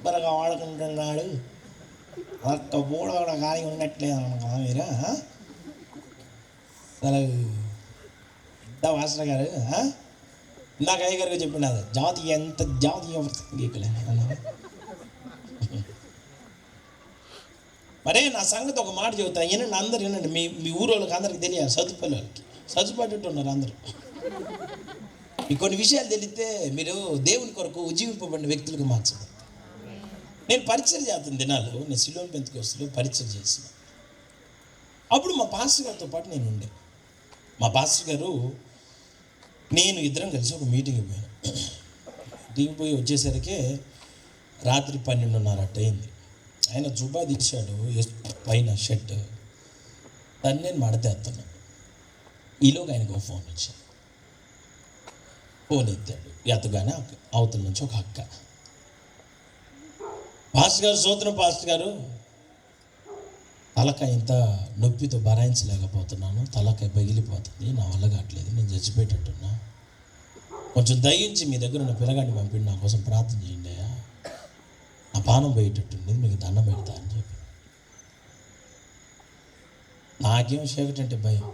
శుభ్రంగా వాడుకుంటున్నాడు. ఒక్క పూట కూడా ఖాళీ ఉండట్లేదు అనుకో మీరు. సరే మాస్టర్ గారు ఇందాక అయ్యగారికి చెప్పింది అది జాతీయ ఎంత జాతీయ మరే నా సంగతి ఒక మాట చెబుతాను వినండి, అందరు వినండి. మీ ఊరోళ్ళకి అందరికి తెలియాలి, చదువుపల్లి వాళ్ళకి చదువుపట్టేట్టు ఉన్నారు అందరూ. ఈ కొన్ని విషయాలు తెలిస్తే మీరు దేవుని కొరకు ఉజ్జీవింపబడిన వ్యక్తులకు మార్చదు. నేను పరిచయం చేస్తాను దినాలు, నేను సిలోన్ పెంతుకొస్తూ పరిచయం చేసిన అప్పుడు మా పాస్టర్ గారితో పాటు నేను ఉండే. మా పాస్టర్ గారు నేను ఇద్దరం కలిసి ఒక మీటింగ్కి పోయాను. మీటింగ్కి పోయి వచ్చేసరికి రాత్రి 12:30 అయింది. ఆయన జుబ్బా తీశాడు, పైన షర్ట్, దాన్ని నేను మడతేస్తాను. ఈలోగా ఆయనకు ఒక ఫోన్ వచ్చాడు. ఫోన్ ఎత్తాడు, ఎత్తగానే అవతల నుంచి ఒక అక్క, పాస్టర్ గారు సూత్రం పాస్టర్ గారు, తలకాయ ఇంత నొప్పితో భరాయించలేకపోతున్నాను, తలకాయ పగిలిపోతుంది, నా వల్ల కావట్లేదు, నేను చచ్చిపోయేటట్టున్నా, కొంచెం దయించి మీ దగ్గర ఉన్న పిల్లగాడిని పంపిండి నా కోసం ప్రార్థన చేయండి అయ్యా, నా పానం పోయేటట్టుంది, మీకు దండం పెడతా అని చెప్పి. నాకేం చీకటంటే భయం.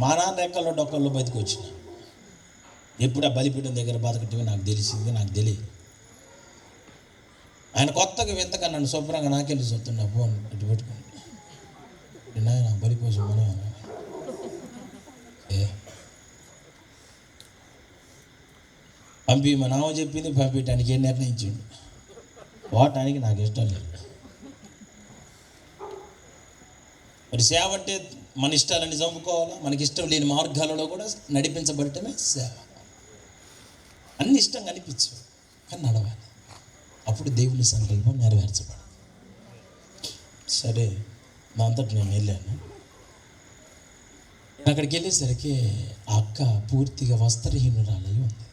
మా నాన్న రెక్కల్లో డొక్కల్లో బతికి వచ్చిన, ఎప్పుడు ఆ బలిపీఠం దగ్గర బతకటమే నాకు తెలిసింది, నాకు తెలియదు. ఆయన కొత్తగా వింతగా నన్ను శుభ్రంగా నాకెళ్ళి చూస్తున్నా, ఫోన్ ఇటు పెట్టుకోండి నాయన బలిపోసం మనం పంపి మా నామ చెప్పింది పంపించడానికి ఏం నిర్ణయించిండు, పోవటానికి నాకు ఇష్టం లేదు. మరి సేవ అంటే మన ఇష్టాలన్నీ చంపుకోవాలా, మనకి ఇష్టం లేని మార్గాలలో కూడా నడిపించబడటమే సేవ. అన్ని ఇష్టంగా అనిపించు కానీ నడవాలి, అప్పుడు దేవుని సంకల్పం నెరవేర్చబడదు. సరే నా అంతటి నేను వెళ్ళాను. అక్కడికి వెళ్ళేసరికి ఆ అక్క పూర్తిగా వస్త్రహీనురాలై ఉంది.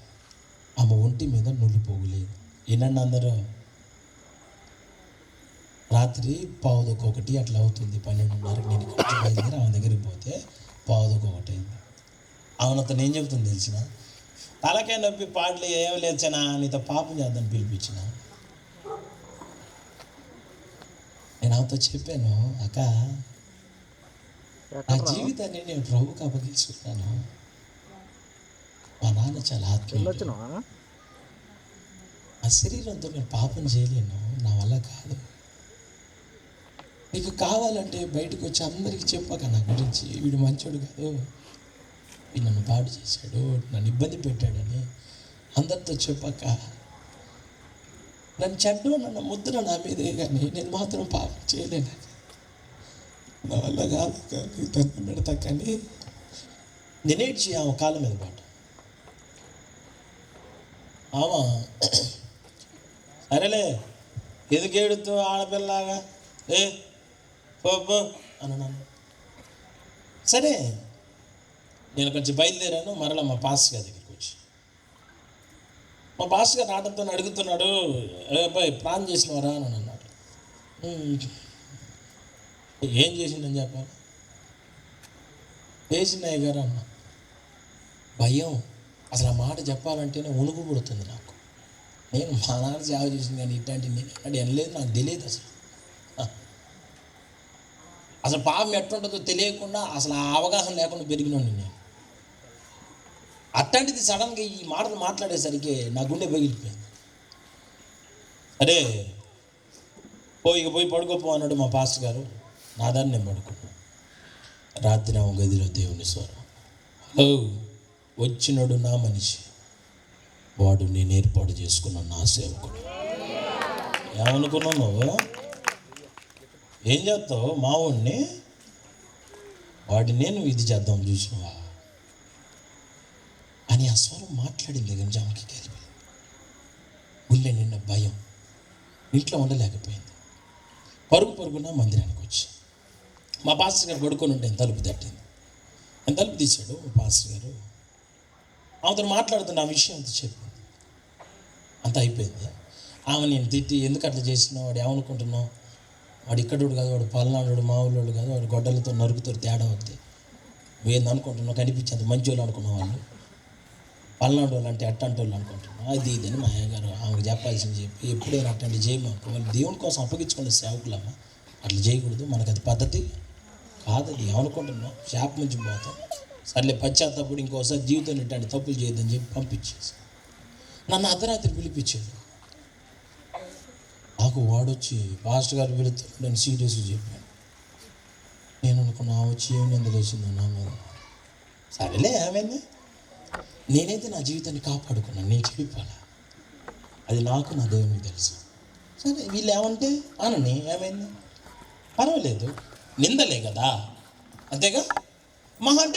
ఆమె ఒంటి మీద నుళ్ళు పోగులేదు. ఏనండి అందరూ, రాత్రి 1:15 అట్లా అవుతుంది, 12:30 నేను ఇక్కడ బయలుదేరి ఆమె దగ్గరికి పోతే 1:15 అయింది. ఆమె అతను ఏం చెబుతుంది తెలిసిన, తలకాయ నొప్పి పాటలు ఏం లేచనా, నీతో పాపం చేద్దాన్ని పిలిపించిన. నేను ఆమెతో చెప్పాను, అక్క నా జీవితాన్ని నేను ప్రభువుకి అప్పగించుకున్నాను, మా నాన్న చాలా ఆత్మీయుడు, ఆ శరీరంతో నేను పాపం చేయలేను, నా వల్ల కాదు. నీకు కావాలంటే బయటకు వచ్చి అందరికీ చెప్పాక నా గురించి, వీడు మంచోడు కాదు, వీడు నన్ను పాడు చేశాడు, నన్ను ఇబ్బంది పెట్టాడని అందరితో చెప్పాక, నన్ను చెడ్డ నన్ను ముద్ర నా మీదే కానీ నేను మాత్రం పాపం చేయలేను, నా వల్ల కాదు కానీ తను పెడతా కానీ నేనేడ్చి ఆమె కాళ్ళ మీద పాట. ఆమె సరేలే ఎందుకు ఏడుతూ ఆడపిల్లలాగా పో అన్నాను. సరే నేను కొంచెం బయలుదేరాను. మరలా మా పాస్టర్ గారి దగ్గరికి వచ్చి, మా పాస్టర్ గారు నాటంతో అడుగుతున్నాడు, అబ్బాయి ప్రాణం చేసినవారా అని అన్నాడు. ఏం చేసిందని చెప్పాలి, చేసినాయి గారు అన్న. భయం, అసలు ఆ మాట చెప్పాలంటేనే వణుకు పుడుతుంది నాకు. నేను మా నాన్న సేవ చేసింది కానీ ఇట్లాంటి నేను అనలేదు, నాకు తెలియదు అసలు పాపం ఎట్లుంటుందో తెలియకుండా, అసలు ఆ అవగాహన లేకుండా పెరిగినాను నేను. అట్లాంటిది సడన్గా ఈ మాటలు మాట్లాడేసరికి నా గుండె పగిలిపోయింది. అరే పోయి పడుకోపో అన్నాడు మా పాస్టర్ గారు. నా దాన్ని నేను పడుకున్నాను. రాత్రి నా గదిలో దేవుని స్వరం, వచ్చినాడు నా మనిషి, వాడు నేను ఏర్పాటు చేసుకున్నాను నా సేవకుడు. ఏమనుకున్నావు నువ్వు, ఏం చేస్తావు మావాడిని, వాడిని నేను ఇది చేద్దాం చూసినవా అని ఆ స్వరం మాట్లాడింది. దగ్గర ఆమెకి కలిపి గుండె నిన్న భయం, ఇంట్లో ఉండలేకపోయింది. పరుగున మందిరానికి వచ్చి మా పాస్టర్ గారు పడుకొని ఉంటే తలుపు తట్టింది. ఆయన తలుపు తీశాడు. మా పాస్టర్ గారు ఆమెతో మాట్లాడుతున్న ఆ విషయం అంతా చెప్పింది. అంత అయిపోయింది. ఆమె నేను తిట్టి, ఎందుకు అట్లా చేసినావు, వాడు ఏమనుకుంటున్నావు, వాడు ఇక్కడోడు కాదు, వాడు పల్నాడు మా ఊళ్ళోడు కాదు, వాడు గొడ్డలతో నరుకుతారు, తేడా వస్తే నువ్వేంది అనుకుంటున్నావు, కనిపించేంత మంచి వాళ్ళు అనుకున్న వాళ్ళు, పల్నాడు వాళ్ళు అంటే అట్టంటి వాళ్ళు అనుకుంటున్నావు, అది ఇదని మా అయ్యగారు ఆమెకు చెప్పాల్సింది చెప్పి ఎప్పుడైనా అట్లాంటి చేయమాకు, వాళ్ళు దేవుని కోసం అప్పగించుకునే సేవకులమ్మ, అట్లా చేయకూడదు, మనకు అది పద్ధతి కాదు. అది ఏమనుకుంటున్నాం, శాపం నుంచి పోతాం. సర్లే పశ్చాత్తప్పుడు ఇంకోసారి జీవితంలో ఇట్లాంటి తప్పులు చేయొద్దని చెప్పి పంపించేసి నన్ను అర్ధరాత్రి పిలిపించాడు. నాకు వాడొచ్చి పాస్టర్ గారు వెళుతూ నేను సీరియస్గా చెప్పాను. నేను అనుకున్నా వచ్చి ఏమి నిందలు వేసిందో నా మీద. సరేలే ఏమైంది, నేనైతే నా జీవితాన్ని కాపాడుకున్నాను, నేను చెప్పాలా, అది నాకు నా దేవునికి తెలుసు. సరే వీళ్ళు ఏమంటే అనని, ఏమైంది, పర్వాలేదు, నిందలే కదా, అంతేగా. మహా అంటే